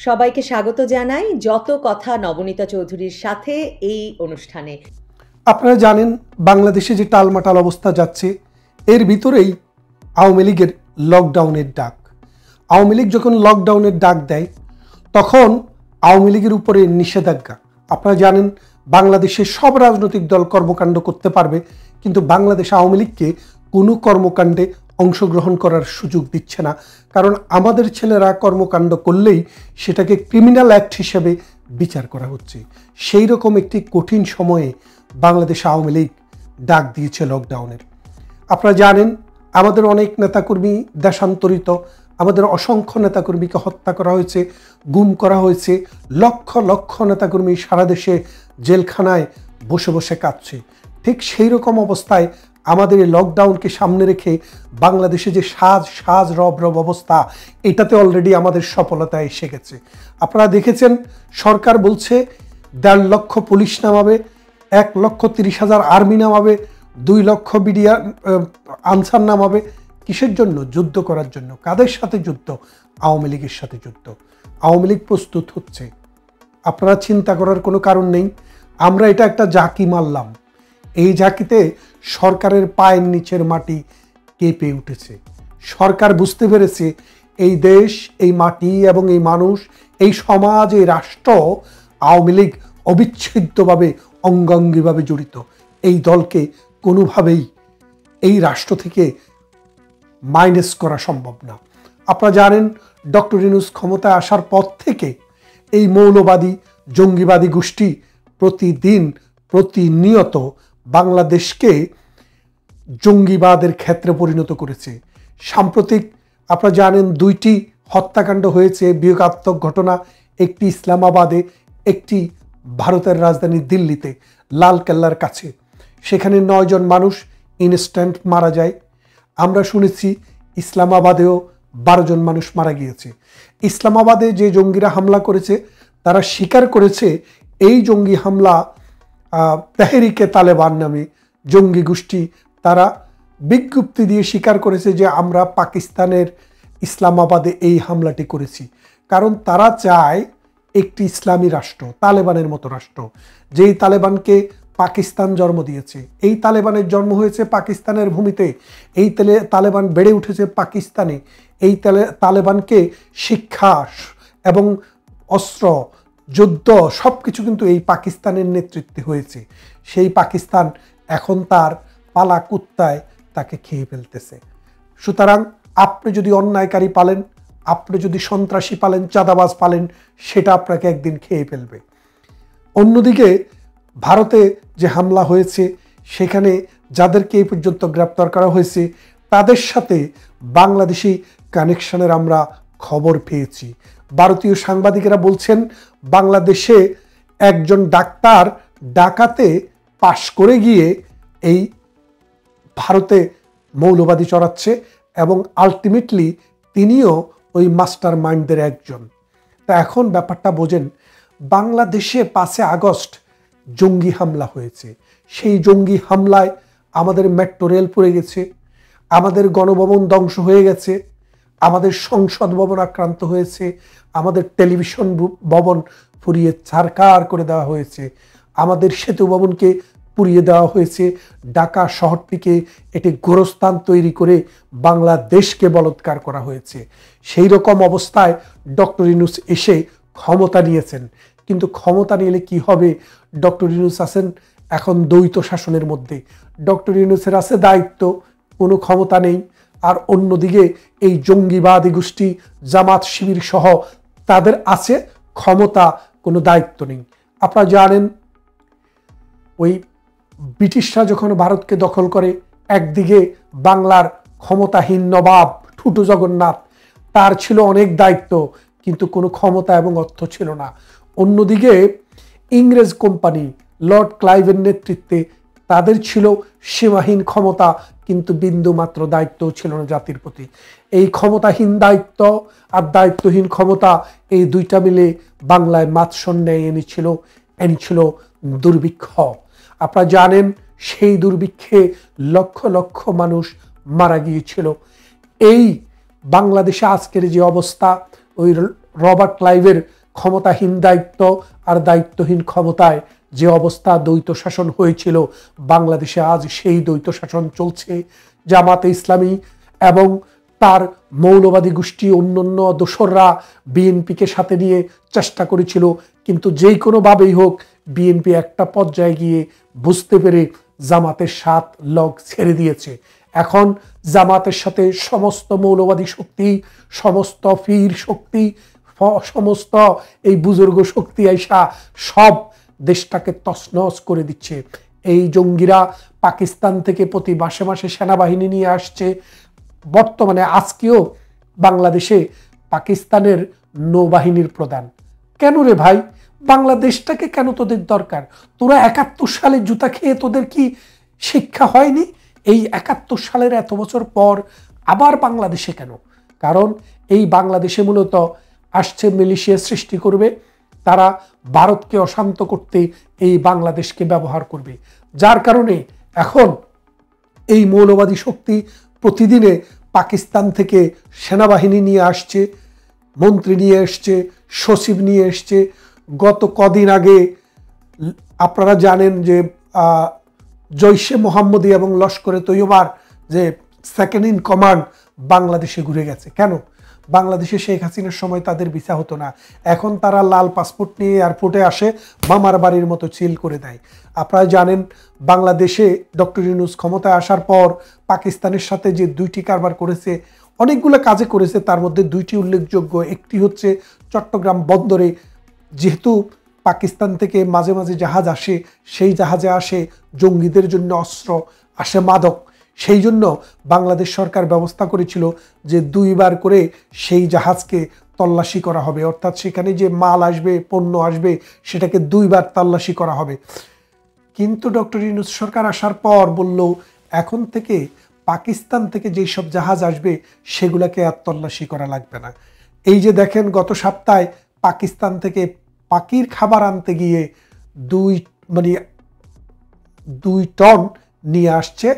সবাইকে স্বাগত জানাই যত কথা নবনীতা চৌধুরীর সাথে এই অনুষ্ঠানে। আপনারা জানেন বাংলাদেশে যে টালমাটাল অবস্থা যাচ্ছে, এর ভিতরেই আওয়ামী লীগের লকডাউনের ডাক। আওয়ামী লীগ যখন লকডাউনের ডাক দেয় তখন আওয়ামী লীগের উপরে নিষেধাজ্ঞা। আপনারা জানেন বাংলাদেশের সব রাজনৈতিক দল কর্মকাণ্ড করতে পারবে, কিন্তু বাংলাদেশ আওয়ামী লীগকে কোনো কর্মকাণ্ডে অংশগ্রহণ করার সুযোগ দিচ্ছে না। কারণ আমাদের ছেলেরা কর্মকাণ্ড করলেই সেটাকে ক্রিমিনাল অ্যাক্ট হিসেবে বিচার করা হচ্ছে। সেই রকম একটি কঠিন সময়ে বাংলাদেশ আওয়ামী লীগ ডাক দিয়েছে লকডাউনের। আপনারা জানেন আমাদের অনেক নেতাকর্মী দেশান্তরিত, আমাদের অসংখ্য নেতাকর্মীকে হত্যা করা হয়েছে, গুম করা হয়েছে, লক্ষ লক্ষ নেতাকর্মী সারা দেশে জেলখানায় বসে বসে কাঁদছে। ঠিক সেই রকম অবস্থায় আমাদের এই লকডাউনকে সামনে রেখে বাংলাদেশে যে সাজ রব অবস্থা, এটাতে অলরেডি আমাদের সফলতা এসে গেছে। আপনারা দেখেছেন সরকার বলছে 1.5 লক্ষ পুলিশ নামাবে, 1,30,000 আর্মি নামাবে, 2 লক্ষ বিডিআর আনসার নামাবে। কিসের জন্য? যুদ্ধ করার জন্য। কাদের সাথে যুদ্ধ? আওয়ামী লীগের সাথে যুদ্ধ। আওয়ামী লীগ প্রস্তুত হচ্ছে। আপনারা চিন্তা করার কোনো কারণ নেই। আমরা এটা একটা ঝাঁকি মারলাম, এই ঝাঁকিতে সরকারের পায়ের নিচের মাটি কেঁপে উঠেছে। সরকার বুঝতে পেরেছে এই দেশ, এই মাটি এবং এই মানুষ, এই সমাজ, এই রাষ্ট্র আওয়ামী লীগ অবিচ্ছেদ্যভাবে অঙ্গাঙ্গিভাবে জড়িত। এই দলকে কোনোভাবেই এই রাষ্ট্র থেকে মাইনাস করা সম্ভব না। আপনারা জানেন ডক্টর ইউনূস ক্ষমতায় আসার পর থেকে এই মৌলবাদী জঙ্গিবাদী গোষ্ঠী প্রতিনিয়ত বাংলাদেশকে জঙ্গিবাদের ক্ষেত্রে পরিণত করেছে। সাম্প্রতিক আপনারা জানেন 2টি হত্যাকাণ্ড হয়েছে, বিয়োগাত্মক ঘটনা, একটি ইসলামাবাদে, একটি ভারতের রাজধানী দিল্লিতে লালকেল্লার কাছে। সেখানে 9 জন মানুষ ইনস্ট্যান্ট মারা যায়। আমরা শুনেছি ইসলামাবাদেও 12 জন মানুষ মারা গিয়েছে। ইসলামাবাদে যে জঙ্গিরা হামলা করেছে তারা স্বীকার করেছে এই জঙ্গি হামলা তেহরিকে তালেবান নামে জঙ্গি গোষ্ঠী, তারা বিজ্ঞপ্তি দিয়ে স্বীকার করেছে যে আমরা পাকিস্তানের ইসলামাবাদে এই হামলাটি করেছি। কারণ তারা চায় একটি ইসলামী রাষ্ট্র, তালেবানের মতো রাষ্ট্র। যেই তালেবানকে পাকিস্তান জন্ম দিয়েছে, এই তালেবানের জন্ম হয়েছে পাকিস্তানের ভূমিতে, এই তালেবান বেড়ে উঠেছে পাকিস্তানে। এই তালেবানকে শিক্ষা এবং অস্ত্র, যুদ্ধ সব কিছু কিন্তু এই পাকিস্তানের নেতৃত্বে হয়েছে। সেই পাকিস্তান এখন তার পালা কুত্তায় তাকে খেয়ে ফেলতেছে। সুতরাং আপনি যদি অন্যায়কারী পালেন, আপনি যদি সন্ত্রাসী পালেন, চাঁদাবাজ পালেন, সেটা আপনাকে একদিন খেয়ে ফেলবে। অন্যদিকে ভারতে যে হামলা হয়েছে সেখানে যাদেরকে এই পর্যন্ত গ্রেপ্তার করা হয়েছে তাদের সাথে বাংলাদেশি কানেকশনের আমরা খবর পেয়েছি। ভারতীয় সাংবাদিকেরা বলছেন বাংলাদেশে একজন ডাক্তার ডাকাতে পাশ করে গিয়ে এই ভারতে মৌলবাদী চড়াচ্ছে এবং আলটিমেটলি তিনিও ওই মাস্টার মাইন্ডদের একজন। তা এখন ব্যাপারটা বোঝেন, বাংলাদেশে 5 আগস্ট জঙ্গি হামলা হয়েছে। সেই জঙ্গি হামলায় আমাদের মেট্রো রেল পড়ে গেছে, আমাদের গণভবন ধ্বংস হয়ে গেছে, আমাদের সংসদ ভবন আক্রান্ত হয়েছে, আমাদের টেলিভিশন ভবন পুড়িয়ে ছারখার করে দেওয়া হয়েছে, আমাদের সেতু ভবনকে পুড়িয়ে দেওয়া হয়েছে। ঢাকা শহরটিকে একটি গোরস্থান তৈরি করে বাংলাদেশকে বলৎকার করা হয়েছে। সেই রকম অবস্থায় ডক্টর ইউনূস এসে ক্ষমতা নিয়েছেন। কিন্তু ক্ষমতা নিলে কি হবে? ডক্টর ইউনূস আছেন এখন দ্বৈত শাসনের মধ্যে। ডক্টর ইউনূসের আছে দায়িত্ব, কোনো ক্ষমতা নেই। আর অন্যদিকে এই জঙ্গিবাদী গোষ্ঠী জামাত শিবির সহ তাদের আছে ক্ষমতা, কোনো দায়িত্ব নেই। আপনারা জানেন ওই ব্রিটিশরা যখন ভারতকে দখল করে, একদিকে বাংলার ক্ষমতাহীন নবাব ঠুটু জগন্নাথ, তার ছিল অনেক দায়িত্ব কিন্তু কোনো ক্ষমতা এবং অর্থ ছিল না। অন্যদিকে ইংরেজ কোম্পানি লর্ড ক্লাইভের নেতৃত্বে তাদের ছিল সীমাহীন ক্ষমতা কিন্তু বিন্দু মাত্র দায়িত্ব ছিল না জাতির প্রতি। এই ক্ষমতাহীন দায়িত্ব আর দায়িত্বহীন ক্ষমতা, এই দুইটা মিলে বাংলায় মাৎসন্যায় এনেছিল দুর্ভিক্ষ। আপনারা জানেন সেই দুর্ভিক্ষে লক্ষ লক্ষ মানুষ মারা গিয়েছিল। এই বাংলাদেশে আজকের যে অবস্থা, ওই রবার্ট ক্লাইভের ক্ষমতাহীন দায়িত্ব আর দায়িত্বহীন ক্ষমতায় যে অবস্থা দ্বৈত শাসন হয়েছিল, বাংলাদেশে আজ সেই দ্বৈত শাসন চলছে। জামাতে ইসলামী এবং তার মৌলবাদী গোষ্ঠী অন্যান্য দোসররা বিএনপিকে সাথে নিয়ে চেষ্টা করেছিল, কিন্তু যেই কোনোভাবেই হোক বিএনপি একটা পর্যায়ে গিয়ে বুঝতে পেরে জামাতের সাথ লগ ছেড়ে দিয়েছে। এখন জামাতের সাথে সমস্ত মৌলবাদী শক্তি, সমস্ত ফির শক্তি, সমস্ত এই বুজুর্গ শক্তি আইসা সব দেশটাকে তছনছ করে দিচ্ছে। এই জঙ্গিরা পাকিস্তান থেকে প্রতি মাসে মাসে সেনাবাহিনী নিয়ে আসছে। বর্তমানে আজকেও বাংলাদেশে পাকিস্তানের নৌবাহিনীর প্রধান। কেন রে ভাই, বাংলাদেশটাকে কেন তোদের দরকার? তোরা 71 সালে জুতা খেয়ে তোদের কি শিক্ষা হয়নি? এই 71 সালের এত বছর পর আবার বাংলাদেশে কেন? কারণ এই বাংলাদেশে মূলত আসছে মিলিশিয়া সৃষ্টি করবে, তারা ভারতকে অশান্ত করতে এই বাংলাদেশকে ব্যবহার করবে। যার কারণে এখন এই মৌলবাদী শক্তি প্রতিদিনে পাকিস্তান থেকে সেনাবাহিনী নিয়ে আসছে, মন্ত্রী নিয়ে এসছে, সচিব নিয়ে এসছে। গত কদিন আগে আপনারা জানেন যে জৈশে মোহাম্মদী এবং লস্করে তৈয়বার যে সেকেন্ড ইন কমান্ড বাংলাদেশে ঘুরে গেছে। কেন? বাংলাদেশে শেখ হাসিনার সময় তাদের ভিসা হতো না, এখন তারা লাল পাসপোর্ট নিয়ে এয়ারপোর্টে আসে, মামার বাড়ির মতো চিল করে দেয়। আপনারা জানেন বাংলাদেশে ডক্টর ইউনূস ক্ষমতায় আসার পর পাকিস্তানের সাথে যে 2টি কারবার করেছে, অনেকগুলো কাজে করেছে, তার মধ্যে 2টি উল্লেখযোগ্য। একটি হচ্ছে চট্টগ্রাম বন্দরে, যেহেতু পাকিস্তান থেকে মাঝে মাঝে জাহাজ আসে, সেই জাহাজে আসে জঙ্গিদের জন্য অস্ত্র, আসে মাদক, সেই জন্য বাংলাদেশ সরকার ব্যবস্থা করেছিল যে 2 বার করে সেই জাহাজকে তল্লাশি করা হবে, অর্থাৎ সেখানে যে মাল আসবে, পণ্য আসবে, সেটাকে 2 বার তল্লাশি করা হবে। কিন্তু ডক্টর ইউনূস সরকার আসার পর বলল এখন থেকে পাকিস্তান থেকে যেই সব জাহাজ আসবে সেগুলোকে আর তল্লাশি করা লাগবে না। এই যে দেখেন গত সপ্তাহে পাকিস্তান থেকে পাখির খাবার আনতে গিয়ে 2 টন নিয়ে আসছে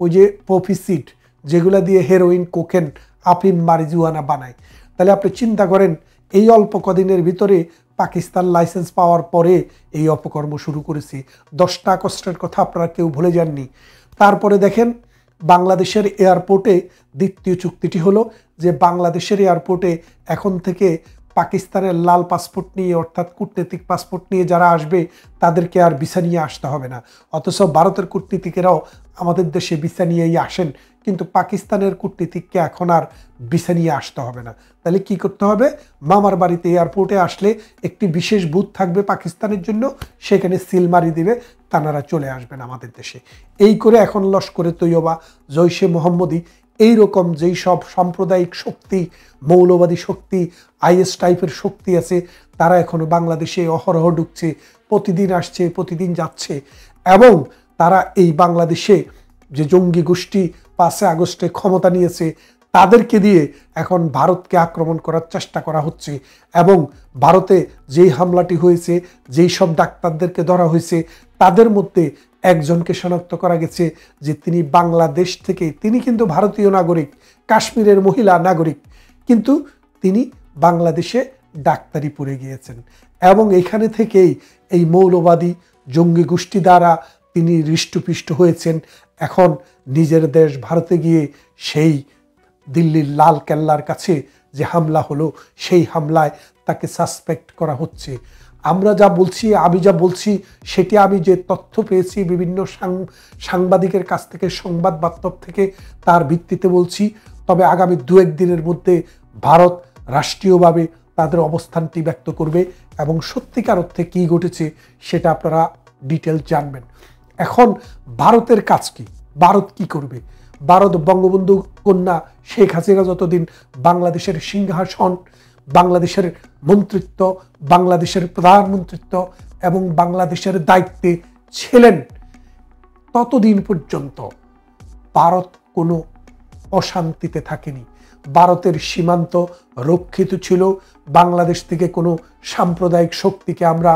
ওই যে পপি সিড, যেগুলা দিয়ে হেরোইন, কোকেন, আফিম, মারিজুয়ানা বানায়। তাহলে আপনি চিন্তা করেন এই অল্প কদিনের ভিতরে পাকিস্তান লাইসেন্স পাওয়ার পরে এই অপকর্ম শুরু করেছি। 10টা আগস্টের কথা আপনারা কেউ ভুলে যাননি। তারপরে দেখেন বাংলাদেশের এয়ারপোর্টে দ্বিতীয় চুক্তিটি হলো যে বাংলাদেশের এয়ারপোর্টে এখন থেকে পাকিস্তানের লাল পাসপোর্ট নিয়ে, অর্থাৎ কূটনৈতিক পাসপোর্ট নিয়ে যারা আসবে তাদেরকে আর ভিসা নিয়ে আসতে হবে না। অথচ ভারতের কূটনীতিকেরাও আমাদের দেশে ভিসা নিয়েই আসেন, কিন্তু পাকিস্তানের কূটনীতিককে এখন আর ভিসা নিয়ে আসতে হবে না। তাহলে কি করতে হবে? মামার বাড়িতে এয়ারপোর্টে আসলে একটি বিশেষ বুথ থাকবে পাকিস্তানের জন্য, সেখানে সিল মারি দিবে, তানারা চলে আসবেন আমাদের দেশে। এই করে এখন লস্করে তৈয়বা, জৈশে মোহাম্মদী, এইরকম যেই সব সাম্প্রদায়িক শক্তি, মৌলবাদী শক্তি, আইএস টাইপের শক্তি আছে, তারা এখনো বাংলাদেশে অহরহ ঢুকছে, প্রতিদিন আসছে, প্রতিদিন যাচ্ছে। এবং তারা এই বাংলাদেশে যে জঙ্গি গোষ্ঠী 5 আগস্টে ক্ষমতা নিয়েছে তাদেরকে দিয়ে এখন ভারতকে আক্রমণ করার চেষ্টা করা হচ্ছে। এবং ভারতে যেই হামলাটি হয়েছে, যেই সব ডাক্তারদেরকে ধরা হয়েছে, তাদের মধ্যে একজনকে শনাক্ত করা গেছে যে তিনি বাংলাদেশ থেকে, তিনি কিন্তু ভারতীয় নাগরিক, কাশ্মীরের মহিলা নাগরিক, কিন্তু তিনি বাংলাদেশে ডাক্তারি পড়ে গিয়েছেন। এবং এখানে থেকেই এই মৌলবাদী জঙ্গি গোষ্ঠী দ্বারা তিনি হৃষ্টপুষ্ট হয়েছেন। এখন নিজের দেশ ভারতে গিয়ে সেই দিল্লির লাল কেল্লার কাছে যে হামলা হলো, সেই হামলায় তাকে সাসপেক্ট করা হচ্ছে। আমরা যা বলছি, আমি যা বলছি, সেটি আমি যে তথ্য পেয়েছি বিভিন্ন সাংবাদিকের কাছ থেকে, সংবাদ বাস্তব থেকে, তার ভিত্তিতে বলছি। তবে আগামী 2-1 দিনের মধ্যে ভারত রাষ্ট্রীয়ভাবে তাদের অবস্থানটি ব্যক্ত করবে এবং সত্যিকার অর্থে কী ঘটেছে সেটা আপনারা ডিটেল জানবেন। এখন ভারতের কাজ কি? ভারত কি করবে? ভারত বঙ্গবন্ধু কন্যা শেখ হাসিনা যতদিন বাংলাদেশের সিংহাসন, বাংলাদেশের মন্ত্রিত্ব, বাংলাদেশের প্রধানমন্ত্রিত্ব এবং বাংলাদেশের দায়িত্বে ছিলেন, ততদিন পর্যন্ত ভারত কোনো অশান্তিতে থাকেনি। ভারতের সীমান্ত রক্ষিত ছিল। বাংলাদেশ থেকে কোনো সাম্প্রদায়িক শক্তিকে আমরা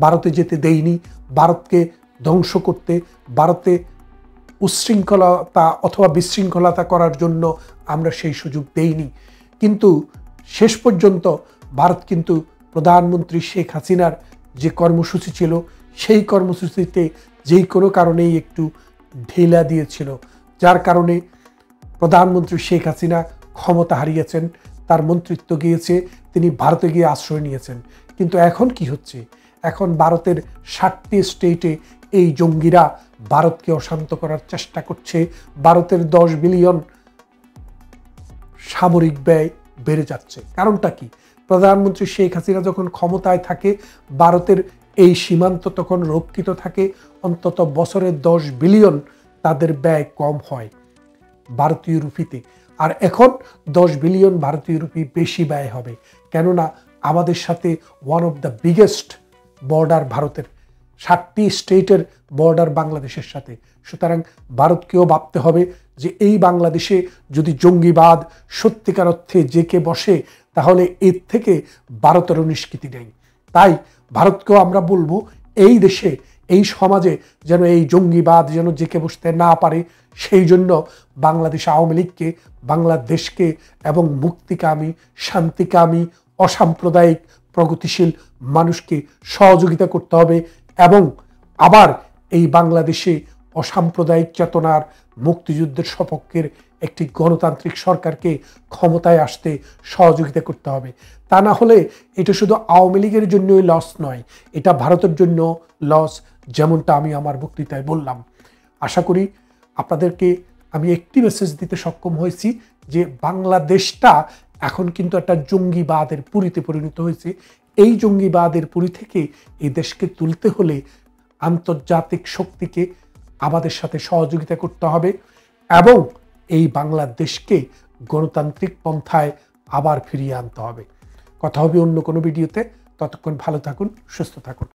ভারতে যেতে দেইনি। ভারতকে ধ্বংস করতে, ভারতে উচ্ছৃঙ্খলতা অথবা বিশৃঙ্খলতা করার জন্য আমরা সেই সুযোগ দেইনি। কিন্তু শেষ পর্যন্ত ভারত কিন্তু প্রধানমন্ত্রী শেখ হাসিনার যে কর্মসূচি ছিল সেই কর্মসূচিতে যেই কোনো কারণেই একটু ঢিলা দিয়েছিল, যার কারণে প্রধানমন্ত্রী শেখ হাসিনা ক্ষমতা হারিয়েছেন, তার মন্ত্রিত্ব গিয়েছে, তিনি ভারতে গিয়ে আশ্রয় নিয়েছেন। কিন্তু এখন কি হচ্ছে? এখন ভারতের 7টি স্টেটে এই জঙ্গিরা ভারতকে অশান্ত করার চেষ্টা করছে। ভারতের 10 বিলিয়ন সামরিক ব্যয় বেড়ে যাচ্ছে। কারণটা কি? প্রধানমন্ত্রী শেখ হাসিনা যখন ক্ষমতায় থাকে ভারতের এই সীমান্ত তখন রক্ষিত থাকে, অন্তত বছরে 10 বিলিয়ন তাদের ব্যয় কম হয় ভারতীয় রুপিতে। আর এখন 10 বিলিয়ন ভারতীয় রুপি বেশি ব্যয় হবে, কেননা আমাদের সাথে one of the biggest border ভারতের, 7টি স্টেটের বর্ডার বাংলাদেশের সাথে। সুতরাং ভারতকেও ভাবতে হবে যে এই বাংলাদেশে যদি জঙ্গিবাদ সত্যিকার অর্থে জেকে বসে তাহলে এর থেকে ভারতেরও নিষ্কৃতি নেই। তাই ভারতকেও আমরা বলবো এই দেশে এই সমাজে যেন এই জঙ্গিবাদ যেন জেকে বসতে না পারে, সেই জন্য বাংলাদেশ আওয়ামী লীগকে, বাংলাদেশকে এবং মুক্তিকামী, শান্তিকামী, অসাম্প্রদায়িক, প্রগতিশীল মানুষকে সহযোগিতা করতে হবে এবং আবার এই বাংলাদেশে অসাম্প্রদায়িক চেতনার মুক্তিযুদ্ধের সপক্ষের একটি গণতান্ত্রিক সরকারকে ক্ষমতায় আসতে সহযোগিতা করতে হবে। তা না হলে এটা শুধু আওয়ামী লীগের জন্যই লস নয়, এটা ভারতের জন্য লস, যেমনটা আমি আমার বক্তৃতায় বললাম। আশা করি আপনাদেরকে আমি একটি মেসেজ দিতে সক্ষম হয়েছি যে বাংলাদেশটা এখন কিন্তু একটা জঙ্গিবাদের পুরীতে পরিণত হয়েছে। এই জঙ্গিবাদের পুরী থেকে এই দেশকে তুলতে হলে আন্তর্জাতিক শক্তিকে আমাদের সাথে সহযোগিতা করতে হবে এবং এই বাংলাদেশকে গণতান্ত্রিক পন্থায় আবার ফিরিয়ে আনতে হবে। কথা হবে অন্য কোনো ভিডিওতে। ততক্ষণ ভালো থাকুন, সুস্থ থাকুন।